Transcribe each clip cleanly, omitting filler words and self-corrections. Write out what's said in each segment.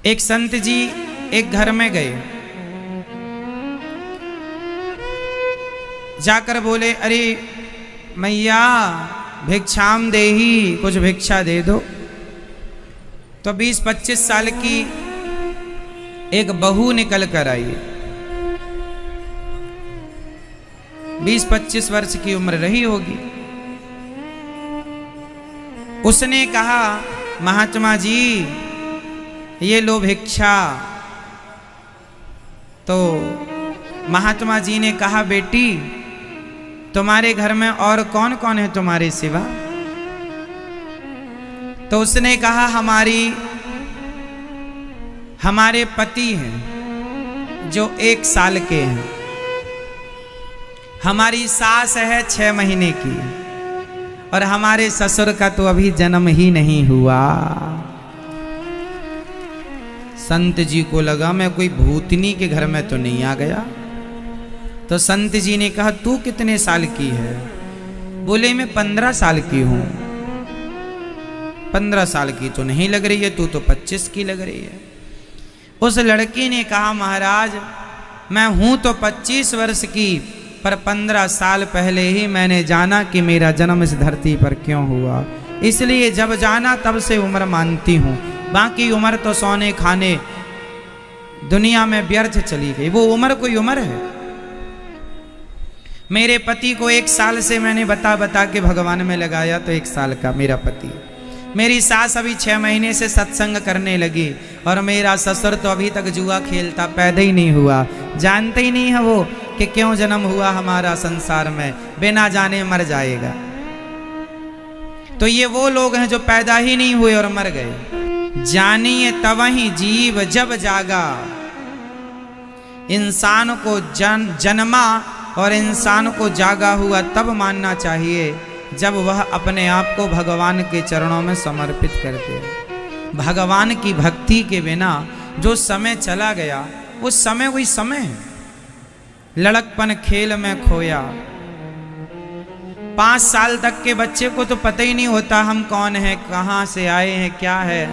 एक संत जी एक घर में गए, जाकर बोले, अरे मैया भिक्षाम देही, कुछ भिक्षा दे दो। तो 20-25 साल की एक बहू निकल कर आई। 20-25 वर्ष की उम्र रही होगी। उसने कहा, महात्मा जी ये लो भिक्षा। तो महात्मा जी ने कहा, बेटी तुम्हारे घर में और कौन कौन है तुम्हारे सिवा? तो उसने कहा, हमारे पति हैं जो 1 साल के हैं, हमारी सास है 6 महीने की, और हमारे ससुर का तो अभी जन्म ही नहीं हुआ। संत जी को लगा मैं कोई भूतनी के घर में तो नहीं आ गया। तो संत जी ने कहा, तू कितने साल की है? बोले, मैं 15 साल की हूं। 15 साल की तो नहीं लग रही है, तू तो 25 की लग रही है। उस लड़की ने कहा, महाराज मैं हूं तो 25 वर्ष की, पर 15 साल पहले ही मैंने जाना कि मेरा जन्म इस धरती पर क्यों हुआ, इसलिए जब जाना तब से उम्र मानती हूं। बाकी उम्र तो सोने खाने दुनिया में व्यर्थ चली गई। वो उम्र कोई उम्र है? मेरे पति को 1 साल से मैंने बता के भगवान में लगाया, तो 1 साल का मेरा पति। मेरी सास अभी 6 महीने से सत्संग करने लगी, और मेरा ससुर तो अभी तक जुआ खेलता, पैदा ही नहीं हुआ। जानते ही नहीं है वो कि क्यों जन्म हुआ हमारा संसार में, बिना जाने मर जाएगा। तो ये वो लोग हैं जो पैदा ही नहीं हुए और मर गए। जानिए तवहीं जीव जब जागा, इंसान को जन्मा और इंसान को जागा हुआ तब मानना चाहिए जब वह अपने आप को भगवान के चरणों में समर्पित कर दे। भगवान की भक्ति के बिना जो समय चला गया, वो समय वही समय है। लड़कपन खेल में खोया। 5 साल तक के बच्चे को तो पता ही नहीं होता हम कौन हैं, कहाँ से आए हैं, क्या है।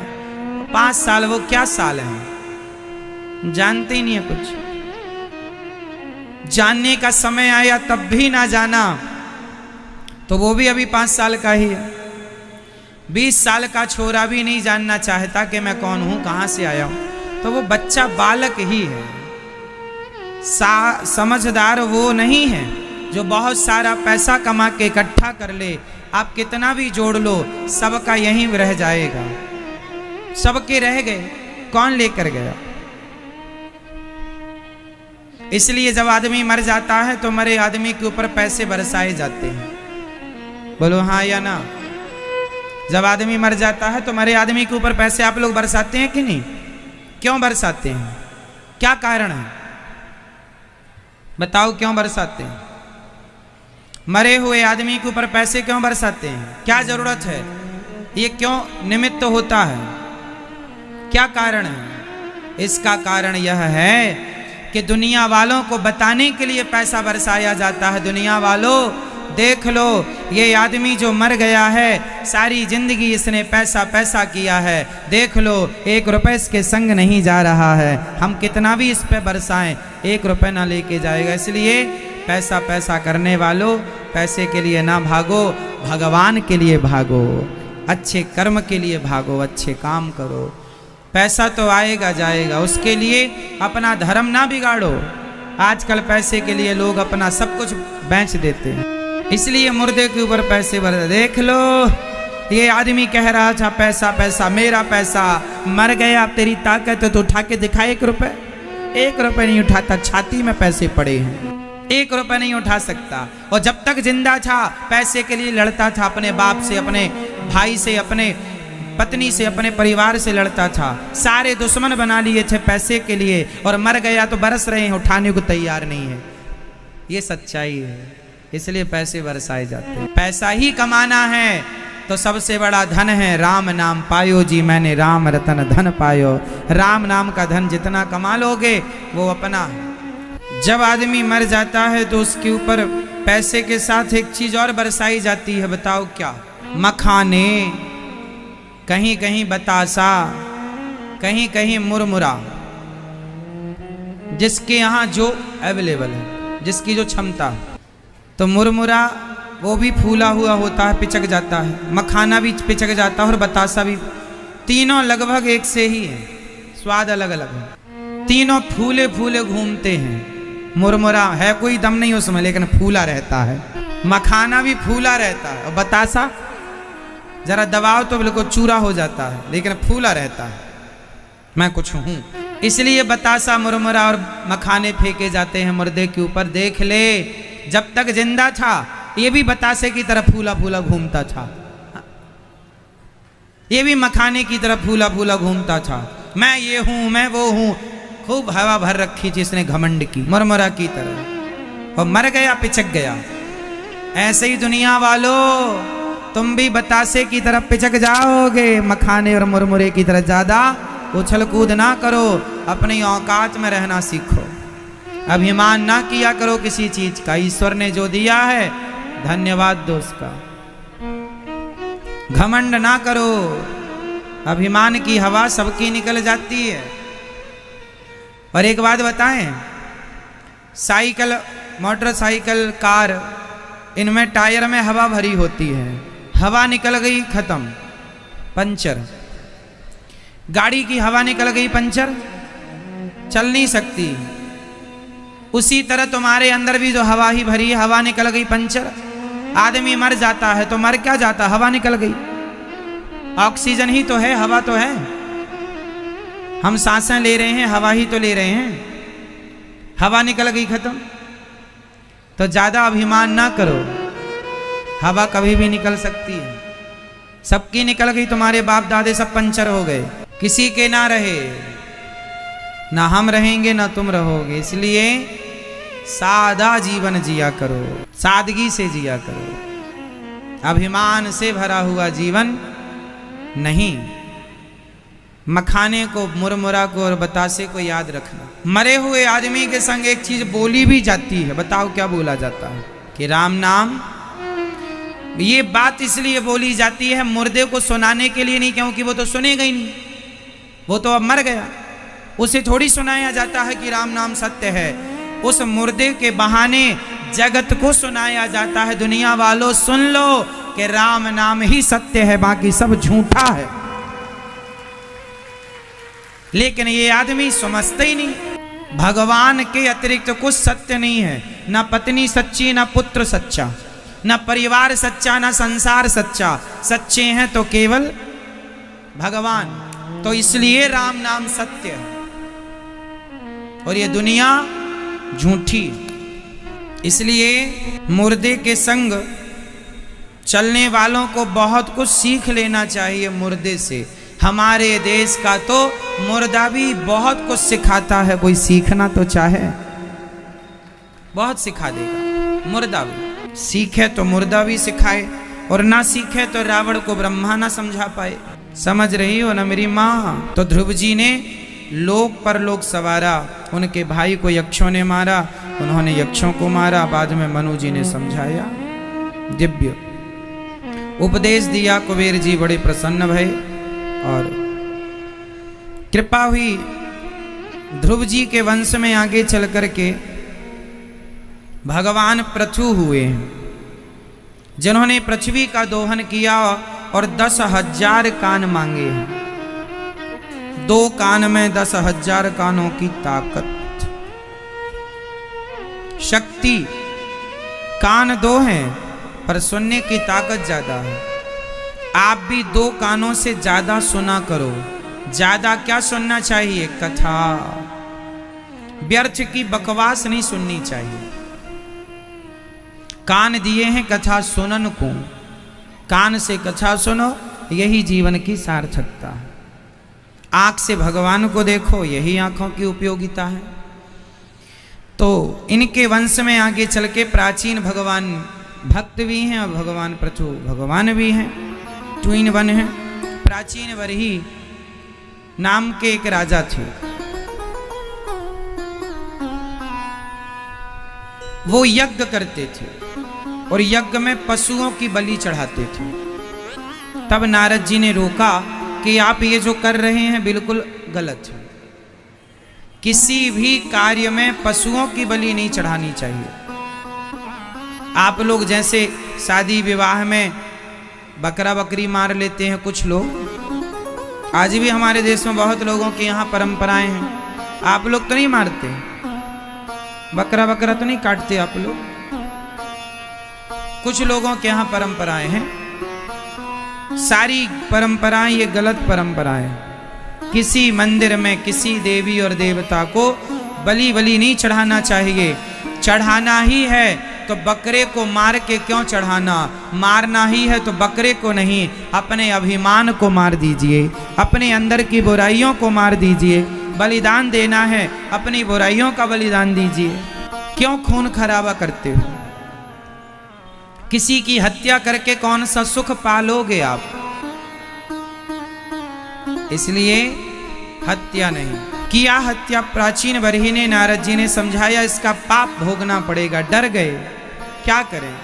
5 साल वो क्या साल हैं, जानते ही नहीं है कुछ। जानने का समय आया तब भी ना जाना, तो वो भी अभी 5 साल का ही है। 20 साल का छोरा भी नहीं जानना चाहता कि मैं कौन हूं, कहां से आया हूं, तो वो बच्चा बालक ही है। समझदार वो नहीं है जो बहुत सारा पैसा कमा के इकट्ठा कर ले। आप कितना भी जोड़ लो, सबका यहीं रह जाएगा। सबके रह गए, कौन लेकर गया? इसलिए जब आदमी मर जाता है तो मरे आदमी के ऊपर पैसे बरसाए जाते हैं। बोलो हाँ या ना? जब आदमी मर जाता है तो मरे आदमी के ऊपर पैसे आप लोग बरसाते हैं कि नहीं? क्यों बरसाते हैं? क्या कारण है बताओ, क्यों बरसाते हैं? मरे हुए आदमी के ऊपर पैसे क्यों बरसाते हैं? क्या जरूरत है? ये क्यों निमित्त होता है? क्या कारण है? इसका कारण यह है कि दुनिया वालों को बताने के लिए पैसा बरसाया जाता है। दुनिया वालों देख लो, ये आदमी जो मर गया है, सारी जिंदगी इसने पैसा पैसा किया है, देख लो 1 रुपए इसके संग नहीं जा रहा है। हम कितना भी इस पे बरसाएं, 1 रुपए ना लेके जाएगा। इसलिए पैसा पैसा करने वालों, पैसे के लिए ना भागो, भगवान के लिए भागो, अच्छे कर्म के लिए भागो, अच्छे काम करो। पैसा तो आएगा जाएगा, उसके लिए अपना धर्म ना बिगाड़ो। आजकल पैसे के लिए लोग अपना सब कुछ बेच देते हैं, इसलिए मुर्दे के ऊपर पैसे भर। देख लो, ये आदमी कह रहा था पैसा पैसा, मेरा पैसा, मर गया, अब तेरी ताकत है तो उठा के दिखा 1 रुपए। 1 रुपए नहीं उठाता, छाती में पैसे पड़े हैं, 1 रुपए नहीं उठा सकता। और जब तक जिंदा था पैसे के लिए लड़ता था, अपने बाप से, अपने भाई से, अपने पत्नी से, अपने परिवार से लड़ता था। सारे दुश्मन बना लिए थे पैसे के लिए, और मर गया तो बरस रहे हैं, उठाने को तैयार नहीं है। ये सच्चाई है, इसलिए पैसे बरसाए जाते हैं। पैसा ही कमाना है तो सबसे बड़ा धन है राम नाम पायो जी, मैंने राम रतन धन पायो। राम नाम का धन जितना कमा लोगे वो अपना है। जब आदमी मर जाता है तो उसके ऊपर पैसे के साथ एक चीज और बरसाई जाती है, बताओ क्या? मखाने, कहीं कहीं बतासा, कहीं कहीं मुरमुरा, जिसके यहाँ जो अवेलेबल है, जिसकी जो क्षमता है। तो मुरमुरा वो भी फूला हुआ होता है, पिचक जाता है, मखाना भी पिचक जाता है और बतासा भी। तीनों लगभग एक से ही है, स्वाद अलग अलग है, तीनों फूले फूले घूमते हैं। मुरमुरा है कोई दम नहीं उसमें, लेकिन फूला रहता है। मखाना भी फूला रहता है और बतासा जरा दबाव तो बिल्कुल चूरा हो जाता है, लेकिन फूला रहता है। मैं कुछ हूं, इसलिए बतासा मुरमुरा और मखाने फेंके जाते हैं मुर्दे के ऊपर। देख ले, जब तक जिंदा था ये भी बतासे की तरह फूला फूला घूमता था, ये भी मखाने की तरह फूला फूला घूमता था। मैं ये हूं, मैं वो हूं, खूब हवा भर रखी थी इसने घमंड की, मुरमुरा की तरह, और मर गया, पिचक गया। ऐसे ही दुनिया वालों, तुम भी बतासे की तरफ पिचक जाओगे, मखाने और मुरमुरे की तरह ज्यादा उछल कूद ना करो, अपनी औकात में रहना सीखो। अभिमान ना किया करो किसी चीज का, ईश्वर ने जो दिया है धन्यवाद दो उसका। घमंड ना करो, अभिमान की हवा सबकी निकल जाती है। और एक बात बताएं, साइकिल, मोटरसाइकिल, कार, इनमें टायर में हवा भरी होती है, हवा निकल गई खत्म, पंचर। गाड़ी की हवा निकल गई, पंचर, चल नहीं सकती। उसी तरह तुम्हारे अंदर भी जो हवा ही भरी है, हवा निकल गई, पंचर। आदमी मर जाता है तो मर क्या जाता, हवा निकल गई। ऑक्सीजन ही तो है, हवा तो है, हम सांसें ले रहे हैं, हवा ही तो ले रहे हैं, हवा निकल गई, खत्म। तो ज्यादा अभिमान ना करो, हवा कभी भी निकल सकती है, सबकी निकल गई। तुम्हारे बाप दादे सब पंचर हो गए, किसी के ना रहे, ना हम रहेंगे ना तुम रहोगे। इसलिए सादा जीवन जिया करो, सादगी से जिया करो, अभिमान से भरा हुआ जीवन नहीं। मखाने को, मुरमुरा को और बतासे को याद रखना। मरे हुए आदमी के संग एक चीज बोली भी जाती है, बताओ क्या बोला जाता है? कि राम नाम। ये बात इसलिए बोली जाती है मुर्दे को सुनाने के लिए नहीं, क्योंकि वो तो सुनेगा ही नहीं, वो तो अब मर गया, उसे थोड़ी सुनाया जाता है कि राम नाम सत्य है। उस मुर्दे के बहाने जगत को सुनाया जाता है, दुनिया वालों सुन लो कि राम नाम ही सत्य है, बाकी सब झूठा है। लेकिन ये आदमी समझते ही नहीं, भगवान के अतिरिक्त कुछ सत्य नहीं है। ना पत्नी सच्ची, ना पुत्र सच्चा, ना परिवार सच्चा, ना संसार सच्चा। सच्चे हैं तो केवल भगवान। तो इसलिए राम नाम सत्य है और ये दुनिया झूठी। इसलिए मुर्दे के संग चलने वालों को बहुत कुछ सीख लेना चाहिए मुर्दे से। हमारे देश का तो मुर्दा भी बहुत कुछ सिखाता है, कोई सीखना तो चाहे बहुत सिखा देगा। मुर्दा भी सीखे तो मुर्दा भी सिखाए, और ना सीखे तो रावण को ब्रह्मा ना समझा पाए। समझ रही हो ना मेरी माँ? तो ध्रुव जी ने लोक पर लोक सवारा, उनके भाई को यक्षों ने मारा, उन्होंने यक्षों को मारा, बाद में मनु जी ने समझाया, दिव्य उपदेश दिया। कुबेर जी बड़े प्रसन्न भये और कृपा हुई। ध्रुव जी के वंश में आगे चल करके भगवान पृथु हुए हैं, जिन्होंने पृथ्वी का दोहन किया और 10,000 कान मांगे हैं। 2 कान में 10,000 कानों की ताकत, शक्ति। कान 2 हैं पर सुनने की ताकत ज्यादा है। आप भी 2 कानों से ज्यादा सुना करो। ज्यादा क्या सुनना चाहिए? कथा। व्यर्थ की बकवास नहीं सुननी चाहिए। कान दिए हैं कथा सुनन को, कान से कथा सुनो, यही जीवन की सार्थकता है। आंख से भगवान को देखो, यही आंखों की उपयोगिता है। तो इनके वंश में आगे चल के प्राचीन भगवान भक्त भी हैं और भगवान पृथु भगवान भी हैं, ट्विन वन हैं। प्राचीन वरही नाम के एक राजा थे, वो यज्ञ करते थे और यज्ञ में पशुओं की बलि चढ़ाते थे। तब नारद जी ने रोका कि आप ये जो कर रहे हैं बिल्कुल गलत है। किसी भी कार्य में पशुओं की बलि नहीं चढ़ानी चाहिए। आप लोग जैसे शादी विवाह में बकरा बकरी मार लेते हैं कुछ लोग, आज भी हमारे देश में बहुत लोगों की यहाँ परंपराएं हैं। आप लोग तो नहीं मारते, बकरा बकरा तो नहीं काटते आप लोग। कुछ लोगों के यहाँ परंपराएं हैं, सारी परंपराएं ये गलत परंपराएं। किसी मंदिर में किसी देवी और देवता को बलि नहीं चढ़ाना चाहिए। चढ़ाना ही है तो बकरे को मार के क्यों चढ़ाना? मारना ही है तो बकरे को नहीं, अपने अभिमान को मार दीजिए, अपने अंदर की बुराइयों को मार दीजिए। बलिदान देना है, अपनी बुराइयों का बलिदान दीजिए। क्यों खून खराबा करते हो? किसी की हत्या करके कौन सा सुख पालोगे आप? इसलिए हत्या नहीं किया। हत्या प्राचीन बरही ने नारद जी ने समझाया, इसका पाप भोगना पड़ेगा। डर गए, क्या करें?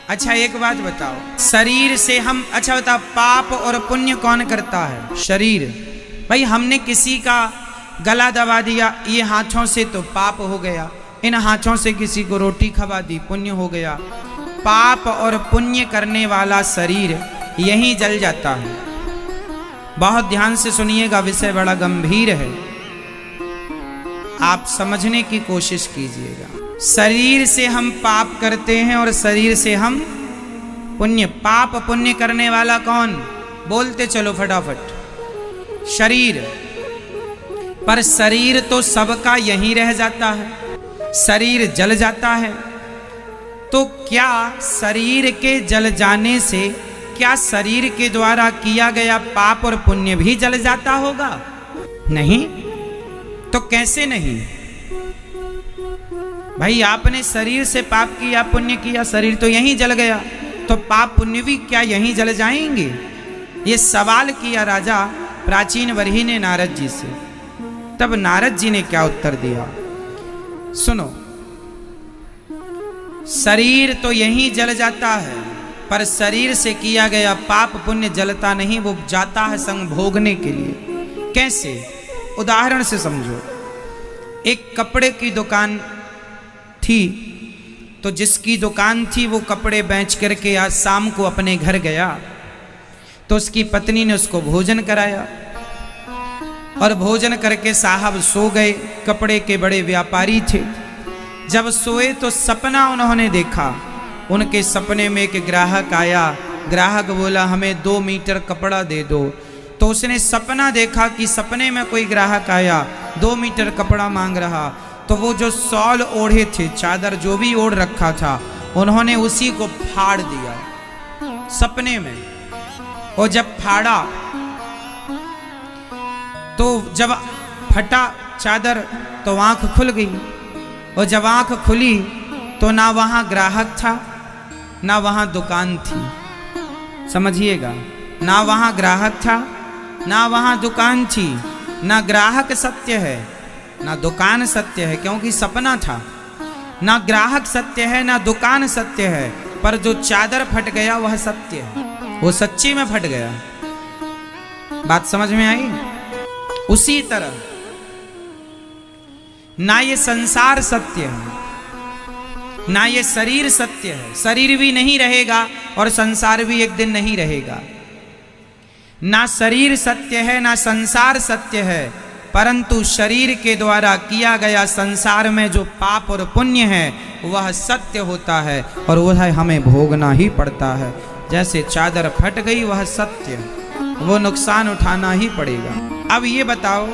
अच्छा एक बात बताओ, शरीर से हम, अच्छा बताओ पाप और पुण्य कौन करता है? शरीर। भाई हमने किसी का गला दबा दिया ये हाथों से तो पाप हो गया, इन हाथों से किसी को रोटी खवा दी पुण्य हो गया। पाप और पुण्य करने वाला शरीर यहीं जल जाता है। बहुत ध्यान से सुनिएगा, विषय बड़ा गंभीर है, आप समझने की कोशिश कीजिएगा। शरीर से हम पाप करते हैं और शरीर से हम पुण्य। पाप पुण्य करने वाला कौन? बोलते चलो फटाफट। शरीर। पर शरीर तो सबका यहीं रह जाता है, शरीर जल जाता है। तो क्या शरीर के जल जाने से क्या शरीर के द्वारा किया गया पाप और पुण्य भी जल जाता होगा? नहीं। तो कैसे नहीं? भाई आपने शरीर से पाप किया पुण्य किया, शरीर तो यहीं जल गया, तो पाप पुण्य भी क्या यहीं जल जाएंगे? ये सवाल किया राजा प्राचीन बरही ने नारद जी से। तब नारद जी ने क्या उत्तर दिया सुनो। शरीर तो यहीं जल जाता है, पर शरीर से किया गया पाप पुण्य जलता नहीं, वो जाता है संग भोगने के लिए। कैसे? उदाहरण से समझो। एक कपड़े की दुकान थी, तो जिसकी दुकान थी वो कपड़े बेच करके आज शाम को अपने घर गया, तो उसकी पत्नी ने उसको भोजन कराया और भोजन करके साहब सो गए। कपड़े के बड़े व्यापारी थे। जब सोए तो सपना उन्होंने देखा। उनके सपने में एक ग्राहक आया। ग्राहक बोला हमें 2 मीटर कपड़ा दे दो। तो उसने सपना देखा कि सपने में कोई ग्राहक आया 2 मीटर कपड़ा मांग रहा। तो वो जो शॉल ओढ़े थे, चादर जो भी ओढ़ रखा था, उन्होंने उसी को फाड़ दिया सपने में। और जब फाड़ा तो जब फटा चादर तो आंख खुल गई। और जब आंख खुली तो ना वहां ग्राहक था ना वहां दुकान थी। समझिएगा, ना वहां ग्राहक था ना वहां दुकान थी। ना ग्राहक सत्य है ना दुकान सत्य है, क्योंकि सपना था। ना ग्राहक सत्य है ना दुकान सत्य है, पर जो चादर फट गया वह सत्य है, वो सच्ची में फट गया। बात समझ में आई? उसी तरह ना ये संसार सत्य है ना ये शरीर सत्य है। शरीर भी नहीं रहेगा और संसार भी एक दिन नहीं रहेगा। ना शरीर सत्य है ना संसार सत्य है, परंतु शरीर के द्वारा किया गया संसार में जो पाप और पुण्य है वह सत्य होता है और वह हमें भोगना ही पड़ता है। जैसे चादर फट गई वह सत्य, वो नुकसान उठाना ही पड़ेगा। अब ये बताओ,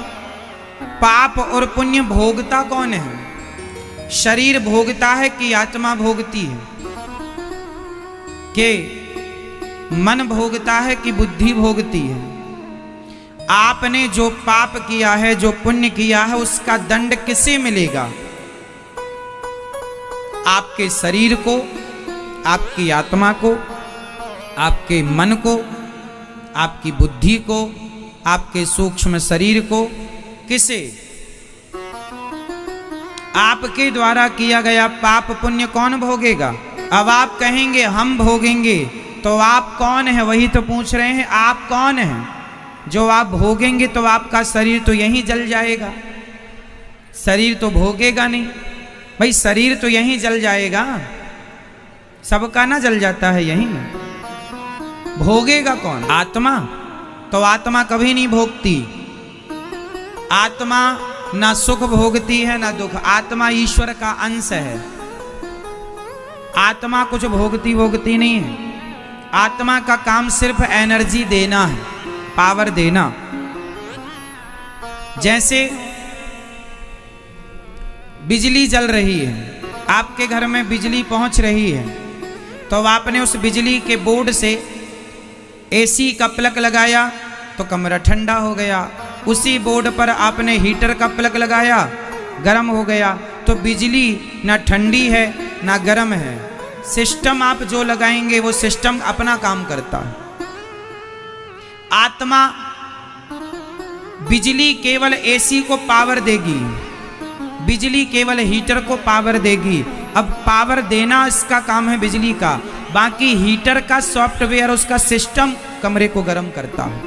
पाप और पुण्य भोगता कौन है? शरीर भोगता है कि आत्मा भोगती है? कि मन भोगता है कि बुद्धि भोगती है? आपने जो पाप किया है, जो पुण्य किया है, उसका दंड किसे मिलेगा? आपके शरीर को, आपकी आत्मा को, आपके मन को, आपकी बुद्धि को, आपके सूक्ष्म शरीर को? किसे? आपके द्वारा किया गया पाप पुण्य कौन भोगेगा? अब आप कहेंगे हम भोगेंगे, तो आप कौन है? वही तो पूछ रहे हैं, आप कौन हैं? जो आप भोगेंगे तो आपका शरीर तो यहीं जल जाएगा, शरीर तो भोगेगा नहीं। भाई शरीर तो यहीं जल जाएगा, सबका ना जल जाता है यहीं, भोगेगा कौन? आत्मा। तो आत्मा कभी नहीं भोगती, आत्मा ना सुख भोगती है ना दुख, आत्मा ईश्वर का अंश है। आत्मा कुछ भोगती नहीं है, आत्मा का काम सिर्फ एनर्जी देना है, पावर देना। जैसे बिजली जल रही है, आपके घर में बिजली पहुंच रही है, तो आपने उस बिजली के बोर्ड से एसी का प्लग लगाया तो कमरा ठंडा हो गया, उसी बोर्ड पर आपने हीटर का प्लग लगाया, गर्म हो गया। तो बिजली ना ठंडी है ना गर्म है, सिस्टम आप जो लगाएंगे वो सिस्टम अपना काम करता है। आत्मा बिजली केवल एसी को पावर देगी, बिजली केवल हीटर को पावर देगी। अब पावर देना इसका काम है बिजली का, बाकी हीटर का सॉफ्टवेयर उसका सिस्टम कमरे को गर्म करता है,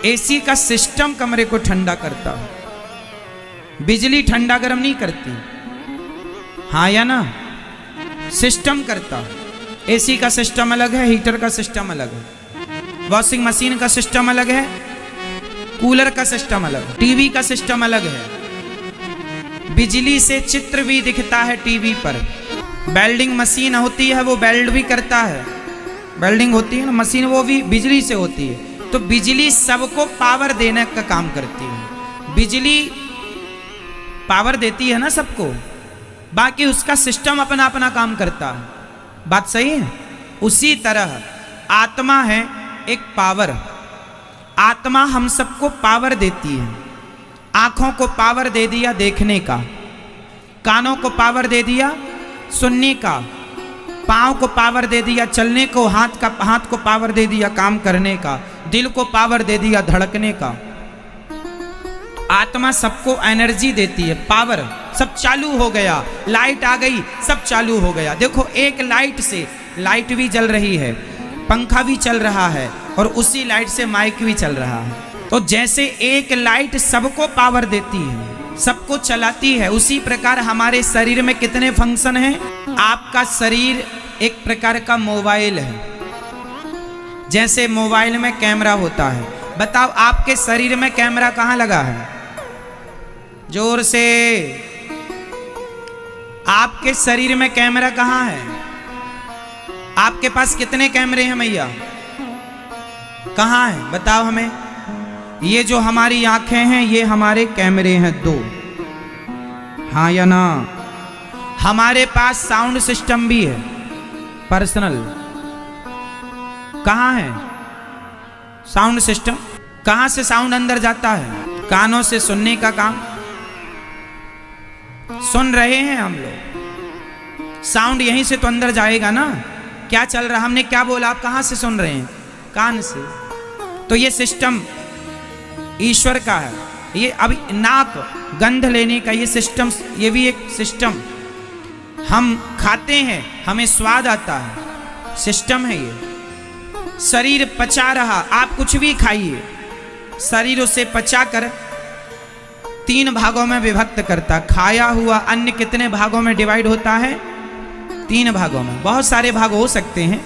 एसी का सिस्टम कमरे को ठंडा करता है। बिजली ठंडा गर्म नहीं करती, हाँ या ना? सिस्टम करता है। एसी का सिस्टम अलग है, हीटर का सिस्टम अलग है, वॉशिंग मशीन का सिस्टम अलग है, कूलर का सिस्टम अलग है, टीवी का सिस्टम अलग है। बिजली से चित्र भी दिखता है टीवी पर, वेल्डिंग मशीन होती है वो वेल्ड भी करता है, वेल्डिंग होती है ना मशीन, वो भी बिजली से होती है। तो बिजली सबको पावर देने का काम करती है, बिजली पावर देती है ना सबको, बाकी उसका सिस्टम अपना अपना काम करता है। बात सही है? उसी तरह आत्मा है एक पावर, आत्मा हम सबको पावर देती है। आंखों को पावर दे दिया देखने का, कानों को पावर दे दिया सुनने का, पाँव को पावर दे दिया चलने को, हाथ को पावर दे दिया काम करने का, दिल को पावर दे दिया धड़कने का। आत्मा सबको एनर्जी देती है, पावर। सब चालू हो गया, लाइट आ गई, सब चालू हो गया। देखो एक लाइट से लाइट भी जल रही है, पंखा भी चल रहा है, और उसी लाइट से माइक भी चल रहा है। तो जैसे एक लाइट सबको पावर देती है, सबको चलाती है, उसी प्रकार हमारे शरीर में कितने फंक्शन हैं। आपका शरीर एक प्रकार का मोबाइल है, जैसे मोबाइल में कैमरा होता है। बताओ आपके शरीर में कैमरा कहाँ लगा है? जोर से, आपके शरीर में कैमरा कहाँ है? आपके पास कितने कैमरे हैं मैया? कहाँ है बताओ हमें। ये जो हमारी आंखें हैं ये हमारे कैमरे हैं 2, हाँ या ना? हमारे पास साउंड सिस्टम भी है पर्सनल, कहाँ है साउंड सिस्टम? कहाँ से साउंड अंदर जाता है? कानों से सुनने का काम, सुन रहे हैं हम लोग, साउंड यहीं से तो अंदर जाएगा ना। क्या चल रहा, हमने क्या बोला, आप कहाँ से सुन रहे हैं? कान से। तो ये सिस्टम ईश्वर का है। ये अभी नाक गंध लेने का ये सिस्टम, ये भी एक सिस्टम। हम खाते हैं हमें स्वाद आता है, सिस्टम है ये। शरीर पचा रहा, आप कुछ भी खाइए, शरीर उसे पचा कर 3 भागों में विभक्त करता। खाया हुआ अन्न कितने भागों में डिवाइड होता है? 3 भागों में। बहुत सारे भाग हो सकते हैं,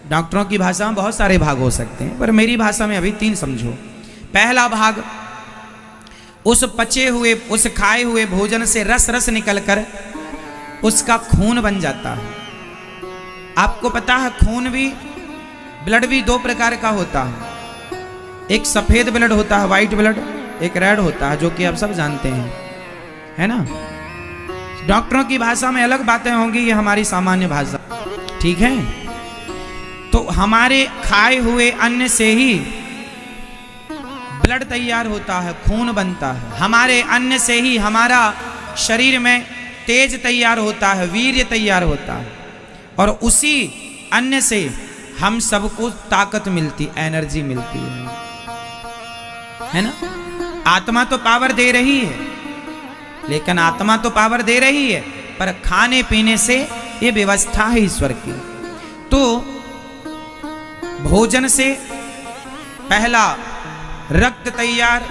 डॉक्टरों की भाषा में बहुत सारे भाग हो सकते हैं, पर मेरी भाषा में अभी 3 समझो। पहला भाग, उस पचे हुए, उस खाए हुए भोजन से रस निकलकर उसका खून बन जाता है। आपको पता है खून भी, ब्लड भी 2 प्रकार का होता है। एक सफेद ब्लड होता है, व्हाइट ब्लड, एक रेड होता है, जो कि आप सब जानते हैं, है ना? डॉक्टरों की भाषा में अलग बातें होंगी, ये हमारी सामान्य भाषा, ठीक है? तो हमारे खाए हुए अन्न से ही ब्लड तैयार होता है, खून बनता है। हमारे अन्न से ही हमारा शरीर में तेज तैयार होता है, वीर्य तैयार होता है, और उसी अन्न से हम सबको ताकत मिलती, एनर्जी मिलती है ना? आत्मा तो पावर दे रही है, लेकिन आत्मा तो पावर दे रही है, पर खाने पीने से ये व्यवस्था है ईश्वर की। तो भोजन से पहला रक्त तैयार,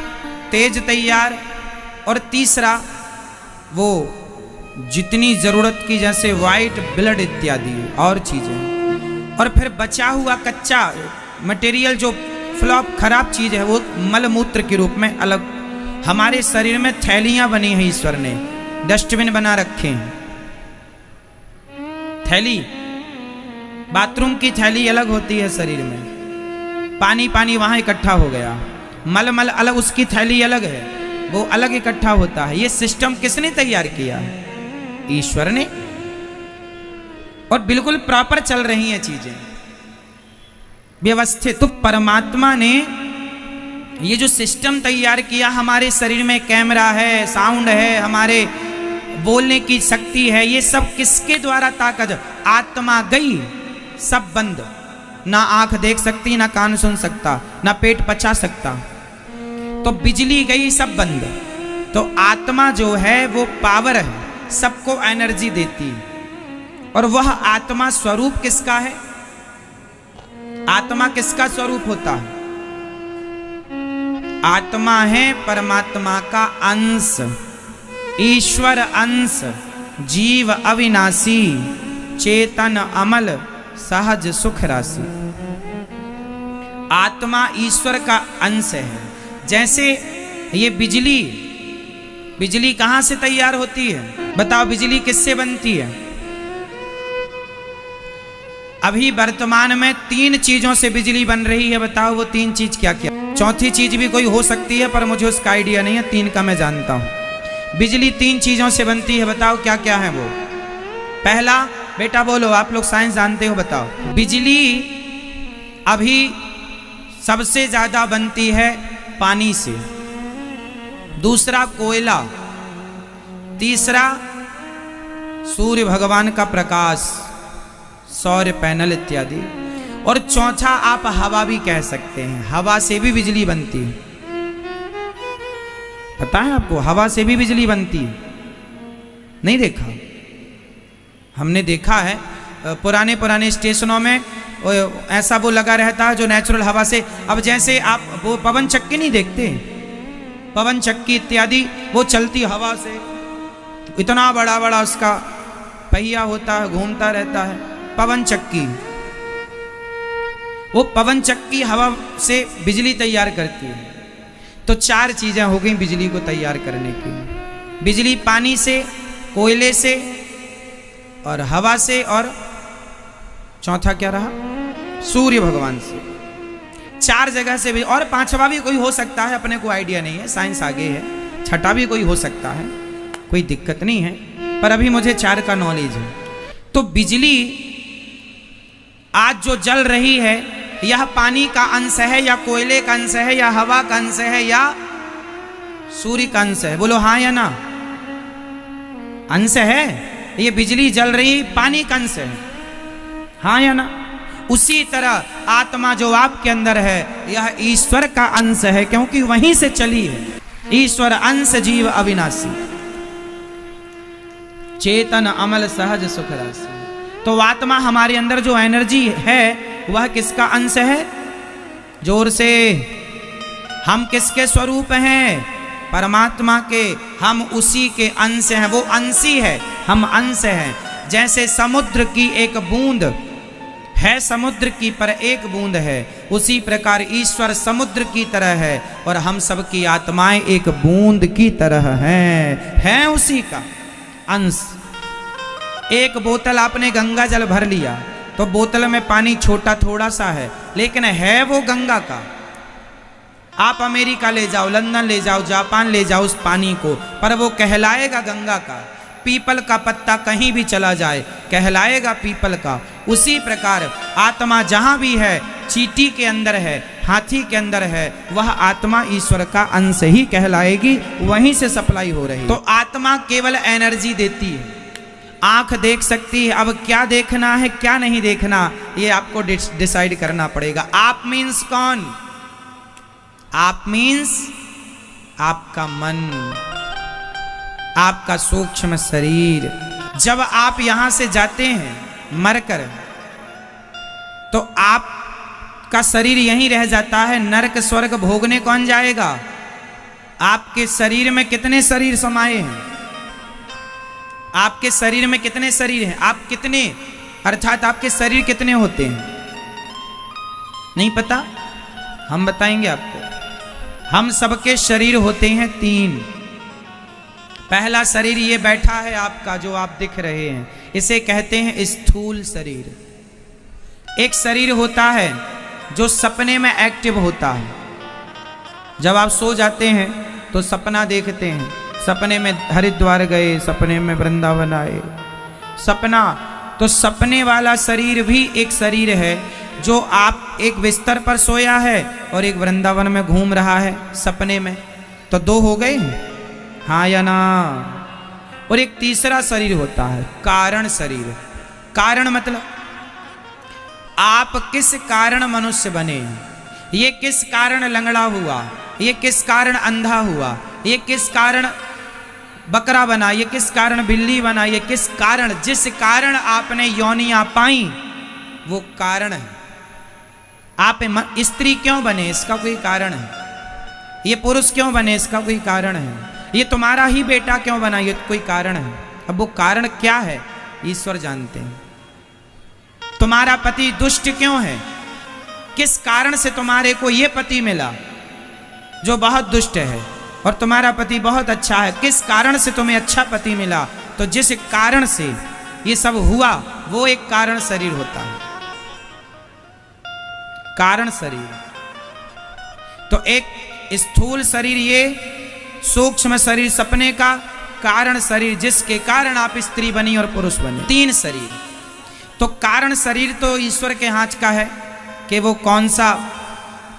तेज तैयार, और तीसरा वो जितनी जरूरत की जैसे वाइट ब्लड इत्यादि और चीजें, और फिर बचा हुआ कच्चा मटेरियल जो फ्लॉप खराब चीज है वो मलमूत्र के रूप में अलग। हमारे शरीर में थैलियां बनी हैं, ईश्वर ने डस्टबिन बना रखे हैं। थैली, बाथरूम की थैली अलग होती है शरीर में, पानी पानी वहां इकट्ठा हो गया, मल मल अलग, उसकी थैली अलग है, वो अलग इकट्ठा होता है। ये सिस्टम किसने तैयार किया है? ईश्वर ने। और बिल्कुल प्रॉपर चल रही हैं चीजें व्यवस्थित। तो परमात्मा ने ये जो सिस्टम तैयार किया, हमारे शरीर में कैमरा है, साउंड है, हमारे बोलने की शक्ति है, ये सब किसके द्वारा ताकत? आत्मा गई, सब बंद, ना आंख देख सकती, ना कान सुन सकता, ना पेट पचा सकता, तो बिजली गई, सब बंद। तो आत्मा जो है वो पावर है, सबको एनर्जी देती, और वह आत्मा स्वरूप किसका है? आत्मा किसका स्वरूप होता है? आत्मा है परमात्मा का अंश, ईश्वर अंश, जीव अविनाशी, चेतन अमल, सहज सुख राशि। आत्मा ईश्वर का अंश है। जैसे ये बिजली, बिजली कहां से तैयार होती है? बताओ, बिजली किससे बनती है? अभी वर्तमान में 3 चीजों से बिजली बन रही है। बताओ वो 3 चीज क्या क्या? चौथी चीज भी कोई हो सकती है पर मुझे उसका आइडिया नहीं है, 3 का मैं जानता हूं। बिजली 3 चीजों से बनती है, बताओ क्या क्या है वो? पहला, बेटा बोलो, आप लोग साइंस जानते हो, बताओ। बिजली अभी सबसे ज्यादा बनती है पानी से, दूसरा कोयला, तीसरा सूर्य भगवान का प्रकाश, सौर पैनल इत्यादि, और चौथा आप हवा भी कह सकते हैं। हवा से भी बिजली बनती है, पता है आपको? हवा से भी बिजली बनती है, नहीं देखा? हमने देखा है पुराने पुराने स्टेशनों में ऐसा वो लगा रहता है जो नेचुरल हवा से। अब जैसे आप वो पवन चक्की नहीं देखते, पवन चक्की इत्यादि, वो चलती हवा से, इतना बड़ा बड़ा उसका पहिया होता है, घूमता रहता है, पवन चक्की। वो पवन चक्की हवा से बिजली तैयार करती है। तो 4 चीजें हो गई बिजली को तैयार करने की। बिजली पानी से, कोयले से, और हवा से, और चौथा क्या रहा? सूर्य भगवान से। 4 जगह से भी, और 5वां भी कोई हो सकता है, अपने को आइडिया नहीं है, साइंस आगे है। 6ठा भी कोई हो सकता है, कोई दिक्कत नहीं है, पर अभी मुझे 4 का नॉलेज है। तो बिजली आज जो जल रही है, यह पानी का अंश है, या कोयले का अंश है, या हवा का अंश है, या सूर्य का अंश है? बोलो हाँ या ना? अंश है। ये बिजली जल रही पानी का अंश है, हाँ या ना? उसी तरह आत्मा जो आपके अंदर है, यह ईश्वर का अंश है, क्योंकि वहीं से चली है। ईश्वर अंश, जीव अविनाशी, चेतन अमल, सहज सुख राशि। तो आत्मा हमारे अंदर जो एनर्जी है, वह किसका अंश है? जोर से, हम किसके स्वरूप हैं? परमात्मा के। हम उसी के अंश हैं, वो अंशी है, हम अंश हैं। जैसे समुद्र की एक बूंद है, समुद्र की पर एक बूंद है, उसी प्रकार ईश्वर समुद्र की तरह है, और हम सबकी आत्माएं एक बूंद की तरह हैं उसी का अंश। एक बोतल आपने गंगा जल भर लिया, तो बोतल में पानी छोटा थोड़ा सा है, लेकिन है वो गंगा का। आप अमेरिका ले जाओ, लंदन ले जाओ, जापान ले जाओ उस पानी को, पर वो कहलाएगा गंगा का। पीपल का पत्ता कहीं भी चला जाए, कहलाएगा पीपल का। उसी प्रकार आत्मा जहां भी है, चींटी के अंदर है, हाथी के अंदर है, वह आत्मा ईश्वर का अंश ही कहलाएगी, वहीं से सप्लाई हो रही है। तो आत्मा केवल एनर्जी देती है। आंख देख सकती है, अब क्या देखना है क्या नहीं देखना, ये आपको डिसाइड करना पड़ेगा। आप मीन्स कौन? आप मीन्स आपका मन, आपका सूक्ष्म शरीर। जब आप यहां से जाते हैं मरकर, तो आप आपका शरीर यहीं रह जाता है, नरक स्वर्ग भोगने कौन जाएगा? आपके शरीर में कितने शरीर समाये हैं? आपके शरीर में कितने शरीर हैं? आप कितने, अर्थात आपके शरीर कितने होते हैं? नहीं पता? हम बताएंगे आपको। हम सबके शरीर होते हैं 3। पहला शरीर ये बैठा है आपका, जो आप दिख रहे हैं, इसे कहते हैं स्थूल शरीर। एक शरीर होता है जो सपने में एक्टिव होता है। जब आप सो जाते हैं तो सपना देखते हैं, सपने में हरिद्वार गए, सपने में वृंदावन आए, सपना। तो सपने वाला शरीर भी एक शरीर है, जो आप एक बिस्तर पर सोया है और एक वृंदावन में घूम रहा है सपने में। तो 2 हो गए, हाँ या ना? और एक तीसरा शरीर होता है कारण शरीर। कारण मतलब आप किस कारण मनुष्य बने, ये किस कारण लंगड़ा हुआ, ये किस कारण अंधा हुआ, ये किस कारण बकरा बना, ये किस कारण बिल्ली बना, ये किस कारण, जिस कारण आपने योनियां पाई वो कारण है। आप स्त्री क्यों बने, इसका कोई कारण है। ये पुरुष क्यों बने, इसका कोई कारण है। ये तुम्हारा ही बेटा क्यों बना, ये कोई कारण है। अब वो कारण क्या है ईश्वर जानते हैं। तुम्हारा पति दुष्ट क्यों है, किस कारण से तुम्हारे को ये पति मिला जो बहुत दुष्ट है, और तुम्हारा पति बहुत अच्छा है, किस कारण से तुम्हें अच्छा पति मिला। तो जिस कारण से ये सब हुआ वो एक कारण शरीर होता है, कारण शरीर। तो एक स्थूल शरीर, ये सूक्ष्म शरीर सपने का, कारण शरीर जिसके कारण आप स्त्री बनी और पुरुष बने। 3 शरीर। तो कारण शरीर तो ईश्वर के हाथ का है कि वो कौन सा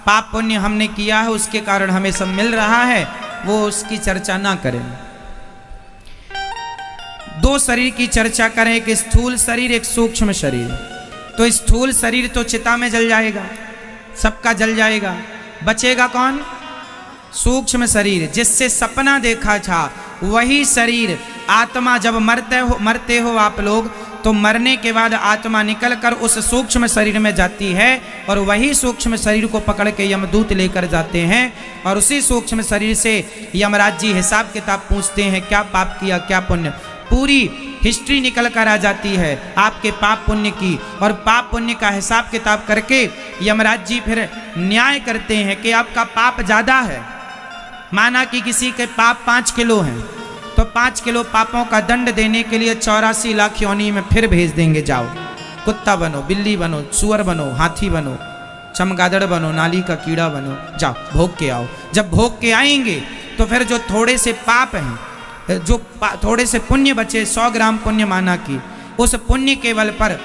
पाप पुण्य हमने किया है उसके कारण हमें सब मिल रहा है, वो उसकी चर्चा ना करें। 2 शरीर की चर्चा करें, एक स्थूल शरीर, एक सूक्ष्म शरीर। तो स्थूल शरीर तो चिता में जल जाएगा, सबका जल जाएगा। बचेगा कौन? सूक्ष्म शरीर जिससे सपना देखा था, वही शरीर आत्मा। जब मरते हो आप लोग, तो मरने के बाद आत्मा निकलकर उस सूक्ष्म शरीर में जाती है, और वही सूक्ष्म शरीर को पकड़ के यमदूत लेकर जाते हैं, और उसी सूक्ष्म शरीर से यमराज जी हिसाब किताब पूछते हैं, क्या पाप किया, क्या पुण्य। पूरी हिस्ट्री निकल कर आ जाती है आपके पाप पुण्य की, और पाप पुण्य का हिसाब किताब करके यमराज जी फिर न्याय करते हैं कि आपका पाप ज़्यादा है। माना कि किसी के पाप 5 किलो हैं, तो 5 किलो पापों का दंड देने के लिए 84 लाख योनि में फिर भेज देंगे। जाओ, कुत्ता बनो, बिल्ली बनो, सुअर बनो, हाथी बनो, चमगादड़ बनो, नाली का कीड़ा बनो, जाओ भोग के आओ। जब भोग के आएंगे तो फिर जो थोड़े से पाप हैं, जो थोड़े से पुण्य बचे, 100 ग्राम पुण्य माना कि, उस पुण्य के बल पर